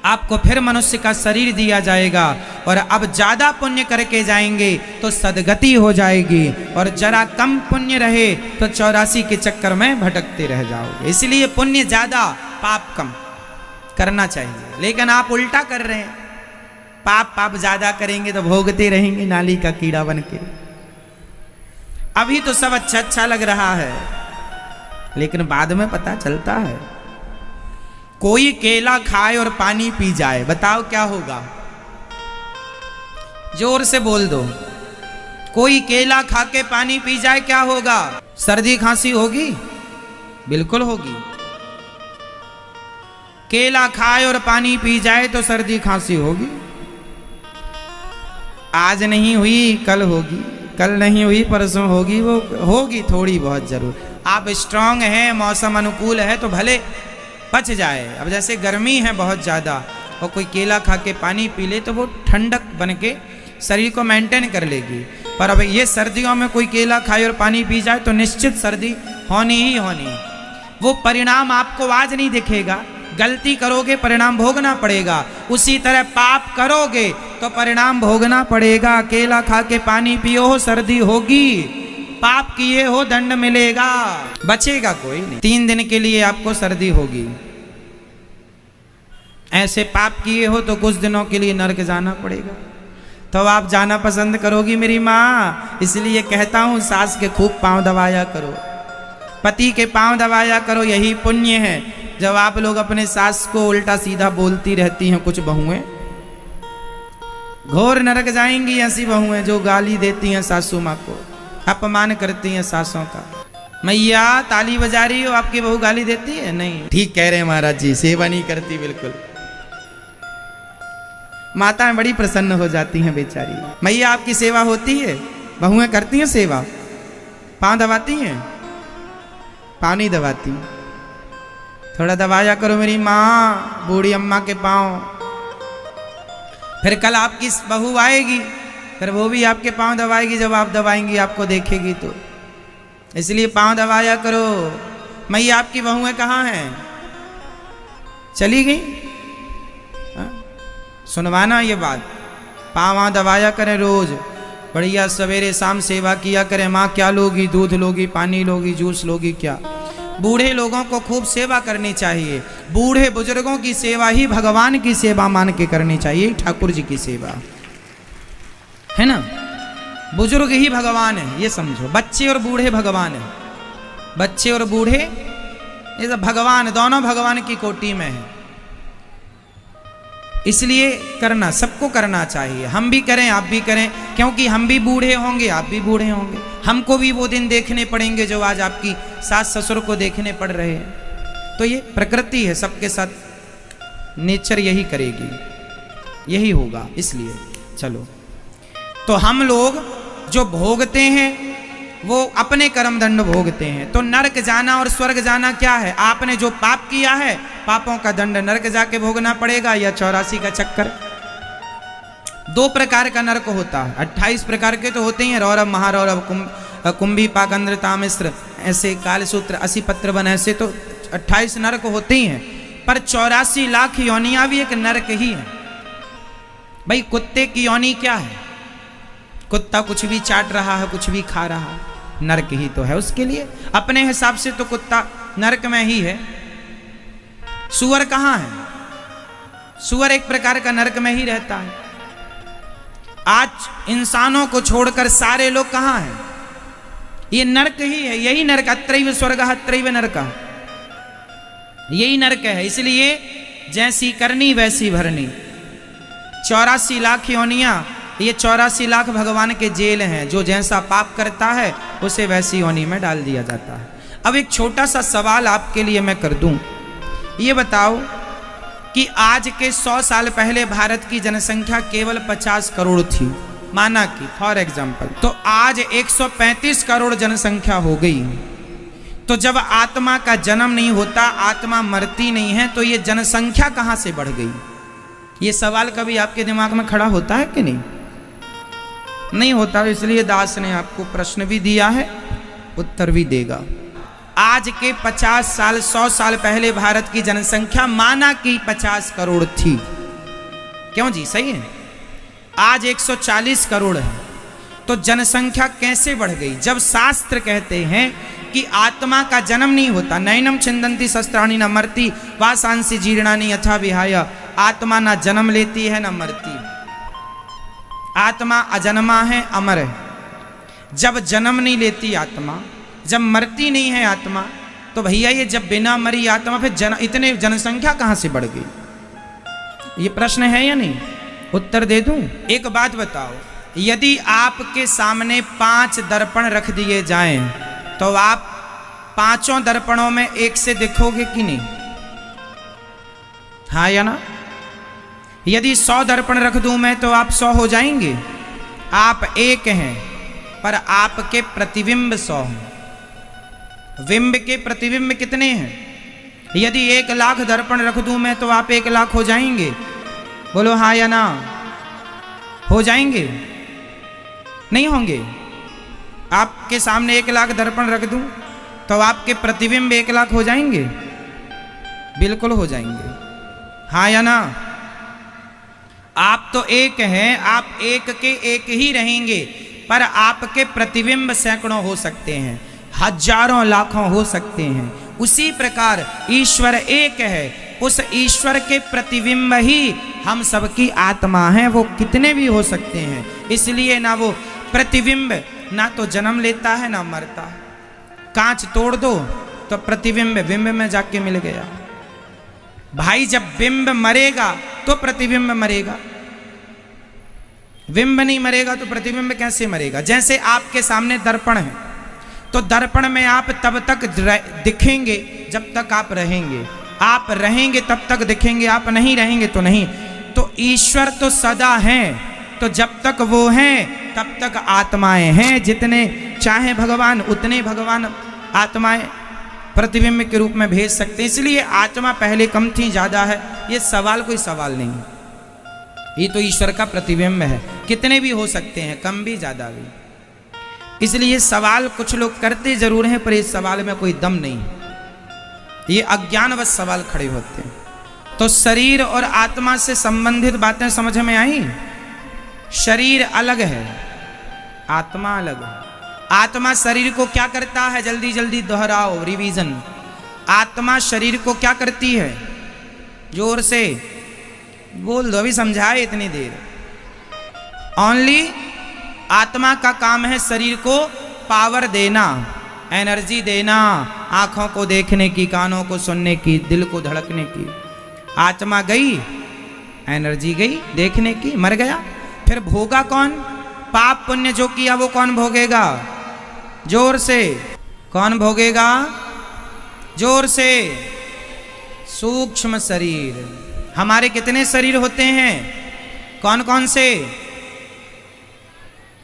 आपको फिर मनुष्य का शरीर दिया जाएगा, और अब ज्यादा पुण्य करके जाएंगे तो सदगति हो जाएगी, और जरा कम पुण्य रहे तो 84 के चक्कर में भटकते रह जाओगे। इसलिए पुण्य ज्यादा पाप कम करना चाहिए, लेकिन आप उल्टा कर रहे हैं। पाप ज्यादा करेंगे तो भोगते रहेंगे नाली का कीड़ा बन के। अभी तो सब अच्छा लग रहा है, लेकिन बाद में पता चलता है। कोई केला खाए और पानी पी जाए, बताओ क्या होगा? जोर से बोल दो। कोई केला खा के पानी पी जाए, क्या होगा? सर्दी खांसी होगी? बिल्कुल होगी। केला खाए और पानी पी जाए तो सर्दी खांसी होगी। आज नहीं हुई कल होगी, कल नहीं हुई परसों होगी, वो होगी थोड़ी बहुत जरूर। आप स्ट्रांग हैं, मौसम अनुकूल है तो भले पच जाए। अब जैसे गर्मी है बहुत ज़्यादा, और कोई केला खा के पानी पी ले तो वो ठंडक बन के शरीर को मेंटेन कर लेगी। पर अब ये सर्दियों में कोई केला खाए और पानी पी जाए तो निश्चित सर्दी होनी ही होनी। वो परिणाम आपको आज नहीं दिखेगा, गलती करोगे परिणाम भोगना पड़ेगा। उसी तरह पाप करोगे तो परिणाम भोगना पड़ेगा। केला खा के पानी पियो हो सर्दी होगी, पाप किए हो दंड मिलेगा, बचेगा कोई नहीं। 3 दिन के लिए आपको सर्दी होगी। ऐसे पाप किए हो तो कुछ दिनों के लिए नरक जाना पड़ेगा। तो आप जाना पसंद करोगी मेरी माँ? इसलिए कहता हूँ सास के खूब पांव दबाया करो, पति के पांव दबाया करो, यही पुण्य है। जब आप लोग अपने सास को उल्टा सीधा बोलती रहती हैं कुछ बहुएं, घोर नरक जाएंगी ऐसी बहुएं जो गाली देती हैं सासू माँ को, अपमान करती हैं सासों का। मैया ताली बजा रही हो, आपकी बहू गाली देती है? नहीं। ठीक कह रहे हैं महाराज जी, सेवा नहीं करती बिल्कुल। माताएं बड़ी प्रसन्न हो जाती हैं बेचारी। मैया आपकी सेवा होती है? बहुएं करती हैं सेवा? पाँव दबाती हैं? पाँव नहीं दबाती। थोड़ा दबाया करो मेरी माँ, बूढ़ी अम्मा के पाँव। फिर कल आपकी बहू आएगी, फिर वो भी आपके पाँव दबाएगी, जब आप दबाएंगी आपको देखेगी तो। इसलिए पाँव दबाया करो। मैया आपकी बहुएं कहाँ हैं? चली गई? सुनवाना ये बात। पाँव दबाया करें रोज, बढ़िया सवेरे शाम सेवा किया करें। माँ क्या लोगी? दूध लोगी, पानी लोगी, जूस लोगी क्या? बूढ़े लोगों को खूब सेवा करनी चाहिए। बूढ़े बुजुर्गों की सेवा ही भगवान की सेवा मान के करनी चाहिए, ठाकुर जी की सेवा है ना। बुजुर्ग ही भगवान है, ये समझो। बच्चे और बूढ़े भगवान है। बच्चे और बूढ़े ये सब भगवान, दोनों भगवान की कोटि में है। इसलिए करना, सबको करना चाहिए। हम भी करें, आप भी करें, क्योंकि हम भी बूढ़े होंगे, आप भी बूढ़े होंगे। हमको भी वो दिन देखने पड़ेंगे जो आज आपकी सास ससुर को देखने पड़ रहे हैं। तो ये प्रकृति है, सबके साथ नेचर यही करेगी, यही होगा। इसलिए चलो, तो हम लोग जो भोगते हैं वो अपने कर्म दंड भोगते हैं। तो नरक जाना और स्वर्ग जाना क्या है? आपने जो पाप किया है, पापों का दंड नरक जाके भोगना पड़ेगा, या 84 का चक्कर। 2 प्रकार का नरक होता है। 28 प्रकार के तो होते हैं, रौरव, महारौरव, कुंभी, पाकंद्र, तामिश्र, ऐसे कालसूत्र, 80 पत्र बन, ऐसे तो 28 नरक होते ही हैं। पर 84 लाख योनियां भी एक नरक ही है। भाई कुत्ते की योनि क्या है? कुत्ता कुछ भी चाट रहा है, कुछ भी खा रहा है, नरक ही तो है उसके लिए। अपने हिसाब से तो कुत्ता नरक में ही है। सूअर कहाँ है? सूअर एक प्रकार का नरक में ही रहता है। आज इंसानों को छोड़कर सारे लोग कहाँ हैं? ये नरक ही है, यही नरक। अत्रैव स्वर्गः अत्रैव नरकः, यही नरक है। इसलिए जैसी करनी वैसी भरनी। 84 लाख योनियां, ये 84 लाख भगवान के जेल हैं। जो जैसा पाप करता है उसे वैसी योनि में डाल दिया जाता है। अब एक छोटा सा सवाल आपके लिए मैं कर दूं, ये बताओ कि आज के 100 साल पहले भारत की जनसंख्या केवल 50 करोड़ थी, माना कि फॉर एग्जाम्पल। तो आज 135 करोड़ जनसंख्या हो गई। तो जब आत्मा का जन्म नहीं होता, आत्मा मरती नहीं है, तो ये जनसंख्या कहाँ से बढ़ गई? ये सवाल कभी आपके दिमाग में खड़ा होता है कि नहीं? नहीं होता। इसलिए दास ने आपको प्रश्न भी दिया है, उत्तर भी देगा। आज के 50 साल 100 साल पहले भारत की जनसंख्या माना कि 50 करोड़ थी। क्यों जी? सही है। आज 140 करोड़ है। तो जनसंख्या कैसे बढ़ गई? जब शास्त्र कहते हैं कि आत्मा का जन्म नहीं होता, नैनम छिंदन्ति शस्त्राणि न मरती वासांसि जीर्णानि यथा विहाय, आत्मा ना जन्म लेती है ना मरती। आत्मा अजन्मा है, अमर है। जब जन्म नहीं लेती आत्मा, जब मरती नहीं है आत्मा, तो भैया ये जब बिना मरी आत्मा, फिर इतने जनसंख्या कहाँ से बढ़ गई? ये प्रश्न है या नहीं? उत्तर दे दूं? एक बात बताओ, यदि आपके सामने 5 दर्पण रख दिए जाएं, तो आप 5 दर्पणों में एक से दिखोगे कि नहीं? हाँ या ना? यदि 100 दर्पण रख दूं मैं, तो आप 100 हो जाएंगे? आप एक हैं, पर आपके प्रतिबिंब 100 हैं। बिंब के प्रतिबिंब कितने हैं? यदि 1 लाख दर्पण रख दूं मैं, तो आप 1 लाख हो जाएंगे? बोलो हाँ या ना? हो जाएंगे? नहीं होंगे? आपके सामने 1 लाख दर्पण रख दूं, तो आपके प्रतिबिंब 1 लाख हो जाएंगे? बिल्कुल हो जाएंगे। हाँ या ना? आप तो एक हैं, आप एक के एक ही रहेंगे, पर आपके प्रतिबिंब सैकड़ों हो सकते हैं, हजारों लाखों हो सकते हैं। उसी प्रकार ईश्वर एक है, उस ईश्वर के प्रतिबिंब ही हम सबकी आत्मा है। वो कितने भी हो सकते हैं, इसलिए ना वो प्रतिबिंब ना तो जन्म लेता है ना मरता है। कांच तोड़ दो तो प्रतिबिंब बिंब में जाके मिल गया। भाई जब बिंब मरेगा तो प्रतिबिंब मरेगा। बिंब नहीं मरेगा तो प्रतिबिंब कैसे मरेगा? जैसे आपके सामने दर्पण है, तो दर्पण में आप तब तक दिखेंगे जब तक आप रहेंगे, आप रहेंगे तब तक दिखेंगे, आप नहीं रहेंगे तो नहीं। तो ईश्वर तो सदा हैं, तो जब तक वो हैं तब तक आत्माएं हैं। जितने चाहे भगवान उतने भगवान आत्माएं प्रतिबिंब के रूप में भेज सकते हैं। इसलिए आत्मा पहले कम थी, ज्यादा है, ये सवाल कोई सवाल नहीं है। ये तो ईश्वर का प्रतिबिंब है, कितने भी हो सकते हैं, कम भी ज्यादा भी। इसलिए सवाल कुछ लोग करते जरूर हैं, पर इस सवाल में कोई दम नहीं है, ये अज्ञानवश सवाल खड़े होते हैं। तो शरीर और आत्मा से संबंधित बातें समझ में आई। शरीर अलग है, आत्मा अलग है। आत्मा शरीर को क्या करता है? जल्दी जल्दी दोहराओ, रिवीजन। आत्मा शरीर को क्या करती है? जोर से बोल दो, अभी समझाए इतनी देर। ओनली आत्मा का काम है शरीर को पावर देना, एनर्जी देना, आंखों को देखने की, कानों को सुनने की, दिल को धड़कने की। आत्मा गई, एनर्जी गई देखने की, मर गया। फिर भोगा कौन? पाप पुण्य जो किया वो कौन भोगेगा? जोर से, कौन भोगेगा? जोर से। सूक्ष्म शरीर। हमारे कितने शरीर होते हैं? कौन कौन से?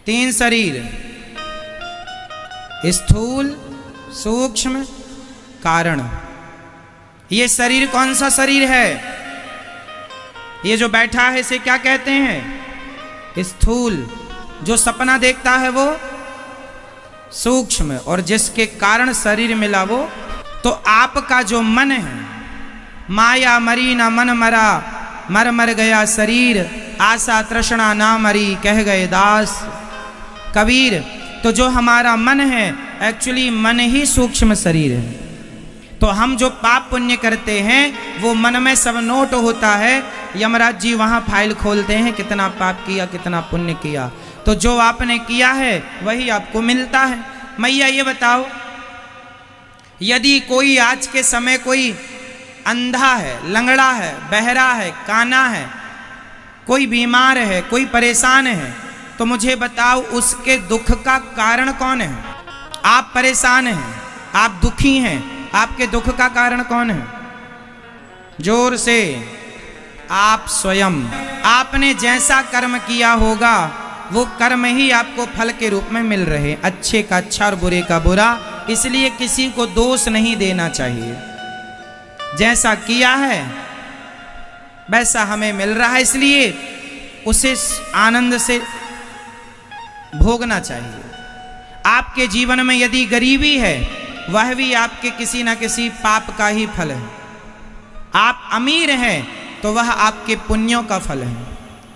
3 शरीर, स्थूल, सूक्ष्म, कारण। ये शरीर कौन सा शरीर है? ये जो बैठा है इसे क्या कहते हैं? स्थूल। जो सपना देखता है वो सूक्ष्म, और जिसके कारण शरीर मिला वो। तो आपका जो मन है, माया मरी ना मन मरा, मर मर गया शरीर, आशा तृष्णा ना मरी, कह गए दास कबीर। तो जो हमारा मन है, एक्चुअली मन ही सूक्ष्म शरीर है। तो हम जो पाप पुण्य करते हैं वो मन में सब नोट होता है। यमराज जी वहाँ फाइल खोलते हैं, कितना पाप किया, कितना पुण्य किया। तो जो आपने किया है वही आपको मिलता है। मैया ये बताओ, यदि कोई आज के समय कोई अंधा है, लंगड़ा है, बहरा है, काना है, कोई बीमार है, कोई परेशान है, तो मुझे बताओ उसके दुख का कारण कौन है? आप परेशान हैं, आप दुखी हैं, आपके दुख का कारण कौन है? जोर से। आप स्वयं। आपने जैसा कर्म किया होगा वो कर्म ही आपको फल के रूप में मिल रहे, अच्छे का अच्छा और बुरे का बुरा। इसलिए किसी को दोष नहीं देना चाहिए। जैसा किया है वैसा हमें मिल रहा है, इसलिए उसे आनंद से भोगना चाहिए। आपके जीवन में यदि गरीबी है, वह भी आपके किसी न किसी पाप का ही फल है। आप अमीर हैं तो वह आपके पुण्यों का फल है।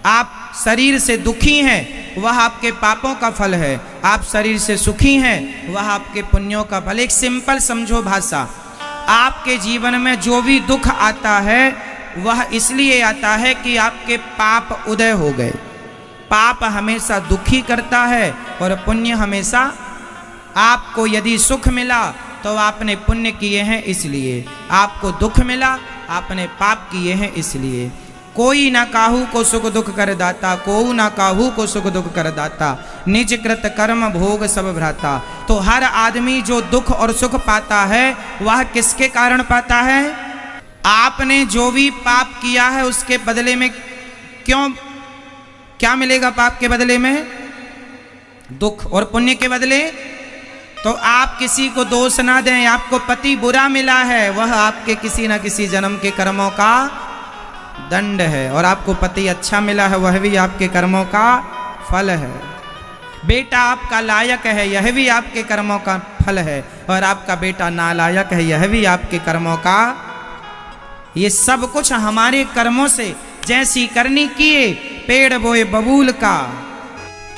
आप शरीर से दुखी हैं, वह आपके पापों का फल है। आप शरीर से सुखी हैं, वह आपके पुण्यों का फल। एक सिंपल समझो भाषा, आपके जीवन में जो भी दुख आता है वह इसलिए आता है कि आपके पाप उदय हो गए। पाप हमेशा दुखी करता है और पुण्य हमेशा। आपको यदि सुख मिला तो आपने पुण्य किए हैं इसलिए, आपको दुख मिला आपने पाप किए हैं इसलिए। कोई ना काहू को सुख दुख कर दाता, कोऊ ना काहू को सुख दुख कर दाता, निज कृत कर्म भोग सब भ्राता। तो हर आदमी जो दुख और सुख पाता है वह किसके कारण पाता है? आपने जो भी पाप किया है उसके बदले में क्या मिलेगा? पाप के बदले में दुख, और पुण्य के बदले। तो आप किसी को दोष ना दें। आपको पति बुरा मिला है, वह आपके किसी न किसी जन्म के कर्मों का दंड है, और आपको पति अच्छा मिला है, वह भी आपके कर्मों का फल है। बेटा आपका लायक है, यह भी आपके कर्मों का फल है, और आपका बेटा नालायक है, यह भी आपके कर्मों का। ये सब कुछ हमारे कर्मों से जैसी करनी किए। पेड़ बोए बबूल का,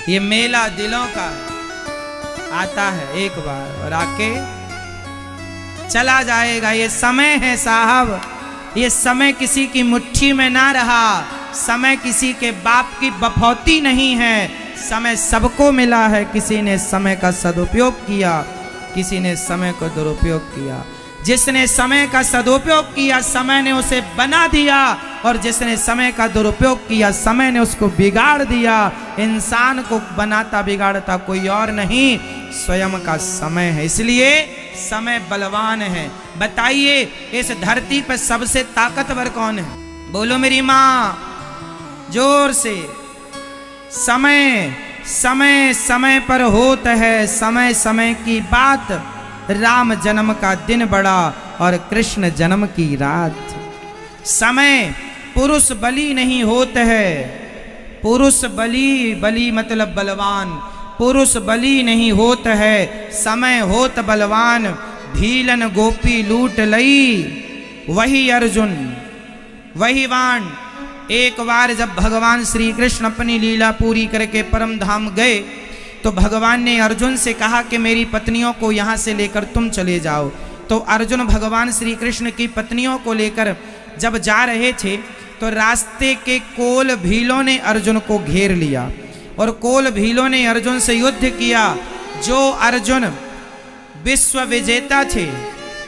ये मेला दिलों का आता है एक बार और आके चला जाएगा। ये समय है साहब, ये समय किसी की मुट्ठी में ना रहा। समय किसी के बाप की बफौती नहीं है। समय सबको मिला है। किसी ने समय का सदुपयोग किया, किसी ने समय को दुरुपयोग किया। जिसने समय का सदुपयोग किया, समय ने उसे बना दिया, और जिसने समय का दुरुपयोग किया समय ने उसको बिगाड़ दिया। इंसान को बनाता बिगाड़ता कोई और नहीं, स्वयं का समय है। इसलिए समय बलवान है। बताइए इस धरती पर सबसे ताकतवर कौन है? बोलो मेरी माँ, जोर से। समय समय समय पर होता है, समय समय की बात। राम जन्म का दिन बड़ा और कृष्ण जन्म की रात। समय पुरुष बलि नहीं होता है। पुरुष बलि, बलि मतलब बलवान, पुरुष बलि नहीं होता है, समय होत बलवान। भीलन गोपी लूट लई वही अर्जुन वही बाण। एक बार जब भगवान श्री कृष्ण अपनी लीला पूरी करके परम धाम गए तो भगवान ने अर्जुन से कहा कि मेरी पत्नियों को यहाँ से लेकर तुम चले जाओ। तो अर्जुन भगवान श्री कृष्ण की पत्नियों को लेकर जब जा रहे थे तो रास्ते के कोल भीलों ने अर्जुन को घेर लिया और कोल भीलों ने अर्जुन से युद्ध किया। जो अर्जुन विश्व विजेता थे,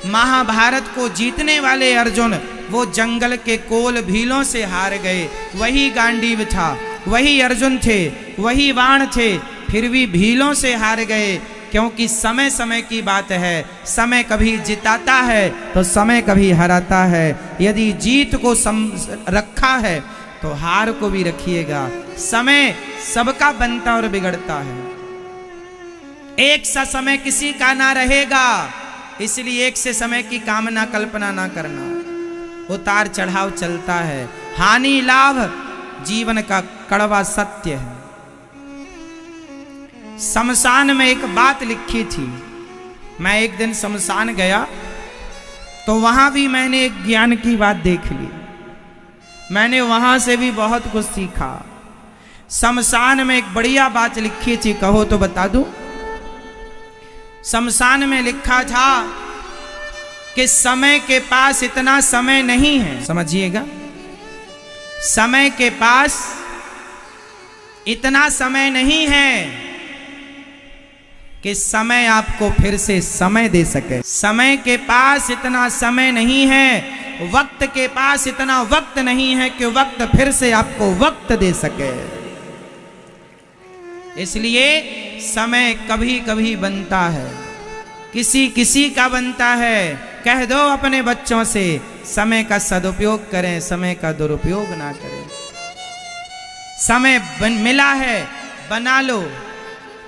महाभारत को जीतने वाले अर्जुन, वो जंगल के कोल भीलों से हार गए। वही गांडीव था, वही अर्जुन थे, वही बाण थे, फिर भी भीलों से हार गए। क्योंकि समय समय की बात है। समय कभी जिताता है तो समय कभी हराता है। यदि जीत को रखा है तो हार को भी रखिएगा। समय सबका बनता और बिगड़ता है, एक सा समय किसी का ना रहेगा। इसलिए एक से समय की कामना कल्पना ना करना। उतार चढ़ाव चलता है, हानि लाभ जीवन का कड़वा सत्य है। शमशान में एक बात लिखी थी। मैं एक दिन शमशान गया तो वहां भी मैंने एक ज्ञान की बात देख ली। मैंने वहां से भी बहुत कुछ सीखा। शमशान में एक बढ़िया बात लिखी थी, कहो तो बता दूं। शमशान में लिखा था कि समय के पास इतना समय नहीं है, समझिएगा, समय के पास इतना समय नहीं है कि समय आपको फिर से समय दे सके। समय के पास इतना समय नहीं है, वक्त के पास इतना वक्त नहीं है कि वक्त फिर से आपको वक्त दे सके। इसलिए समय कभी कभी बनता है, किसी किसी का बनता है। कह दो अपने बच्चों से समय का सदुपयोग करें, समय का दुरुपयोग ना करें। समय मिला है, बना लो,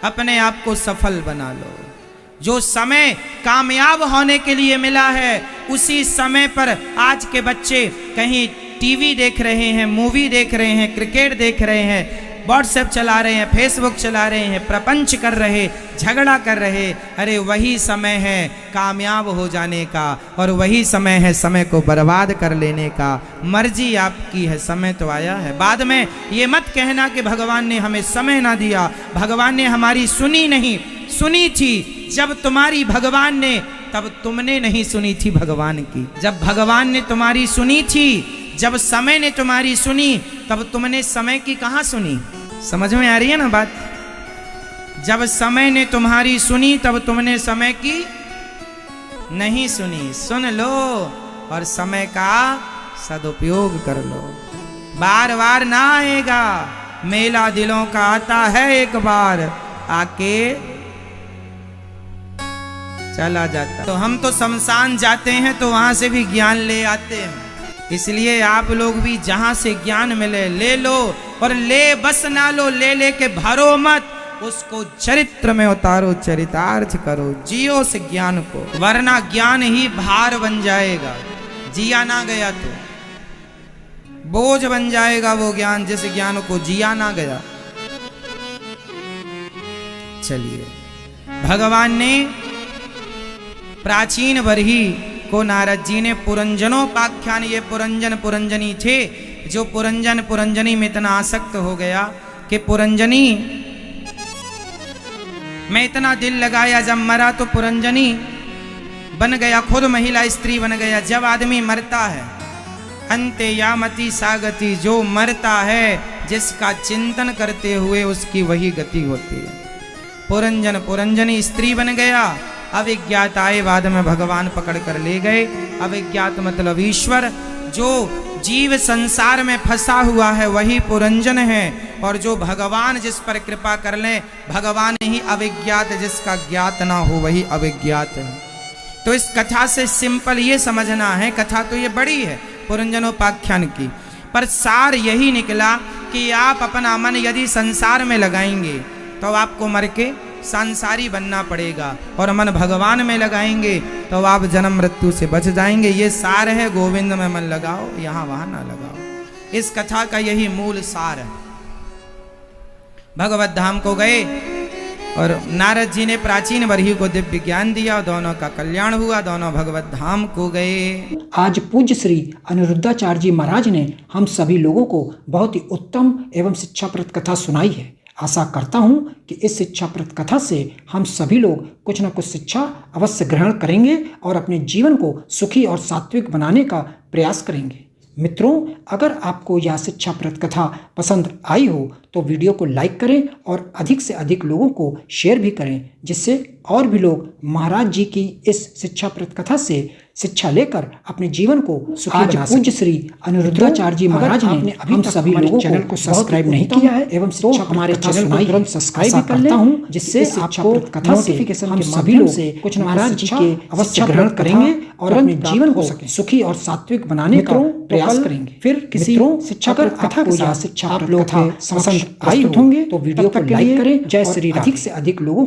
अपने आप को सफल बना लो। जो समय कामयाब होने के लिए मिला है उसी समय पर आज के बच्चे कहीं टीवी देख रहे हैं, मूवी देख रहे हैं, क्रिकेट देख रहे हैं, व्हाट्सएप चला रहे हैं, फेसबुक चला रहे हैं, प्रपंच कर रहे, झगड़ा कर रहे। अरे वही समय है कामयाब हो जाने का और वही समय है समय को बर्बाद कर लेने का। मर्जी आपकी है, समय तो आया है। बाद में ये मत कहना कि भगवान ने हमें समय ना दिया। भगवान ने हमारी सुनी नहीं, सुनी थी जब तुम्हारी भगवान ने, तब तुमने नहीं सुनी थी भगवान की। जब भगवान ने तुम्हारी सुनी थी, जब समय ने तुम्हारी सुनी, तब तुमने समय की कहाँ सुनी। समझ में आ रही है ना बात? जब समय ने तुम्हारी सुनी तब तुमने समय की नहीं सुनी। सुन लो और समय का सदुपयोग कर लो। बार बार ना आएगा, मेला दिलों का आता है एक बार, आके चला जाता। तो हम तो शमशान जाते हैं तो वहां से भी ज्ञान ले आते हैं। इसलिए आप लोग भी जहां से ज्ञान मिले ले लो, और ले बस ना लो, ले लेके भरो मत, उसको चरित्र में उतारो, चरितार्थ करो, जियो से ज्ञान को, वरना ज्ञान ही भार बन जाएगा। जिया ना गया तो बोझ बन जाएगा वो ज्ञान, जिस ज्ञान को जिया ना गया। चलिए, भगवान ने प्राचीन बरही को नारद जी ने पुरंजनोपाख्यान, ये पुरंजन पुरंजनी थे, जो पुरंजन पुरंजनी में इतना आसक्त हो गया कि पुरंजनी में इतना दिल लगाया, जब मरा तो पुरंजनी बन गया, खुद महिला स्त्री बन गया। जब आदमी मरता है, अंते यामति सागति, जो मरता है जिसका चिंतन करते हुए उसकी वही गति होती है। पुरंजन पुरंजनी स्त्री बन गया। अविज्ञात आए, बाद में भगवान पकड़ कर ले गए। अविज्ञात मतलब ईश्वर। जो जीव संसार में फंसा हुआ है वही पुरंजन है, और जो भगवान जिस पर कृपा कर ले, भगवान ही अविज्ञात, जिसका ज्ञात ना हो वही अविज्ञात है। तो इस कथा से सिंपल ये समझना है, कथा तो ये बड़ी है पुरंजनोपाख्यान की, पर सार यही निकला कि आप अपना मन यदि संसार में लगाएंगे तो आपको मर के सांसारी बनना पड़ेगा, और मन भगवान में लगाएंगे तो आप जन्म मृत्यु से बच जाएंगे। ये सार है, गोविंद में मन लगाओ, यहाँ वहां ना लगाओ। इस कथा का यही मूल सार है। भगवत धाम को गए और नारद जी ने प्राचीन बरही को दिव्य ज्ञान दिया, दोनों का कल्याण हुआ, दोनों भगवत धाम को गए। आज पूज्य श्री अनिरुद्धाचार्य जी महाराज ने हम सभी लोगों को बहुत ही उत्तम एवं शिक्षाप्रद कथा सुनाई है। आशा करता हूं कि इस शिक्षाप्रद कथा से हम सभी लोग कुछ न कुछ शिक्षा अवश्य ग्रहण करेंगे और अपने जीवन को सुखी और सात्विक बनाने का प्रयास करेंगे। मित्रों, अगर आपको यह शिक्षाप्रद कथा पसंद आई हो तो वीडियो को लाइक करें और अधिक से अधिक लोगों को शेयर भी करें, जिससे और भी लोग महाराज जी की इस शिक्षाप्रद कथा से शिक्षा लेकर अपने जीवन को सुखी बना सकें। पूज्य श्री अनिरुद्धाचार्य जी महाराज ने हम सभी लोगों चैनल को सब्सक्राइब नहीं किया है एवं तो हमारे चैनल को तुरंत सब्सक्राइब भी कर लेता हूं, जिससे आपको कथा नोटिफिकेशन हम सभी लोग से कुछ महाराज जी के अवश्य ग्रहण करेंगे और अपने जीवन को सुखी और सात्विक बनाने का प्रयास करेंगे। फिर किसी शिक्षाप्रद कथा को या शिक्षाप्रद कथा पसंद आई होंगे तो वीडियो को लाइक करें। जय श्री राम। अधिक से अधिक लोगों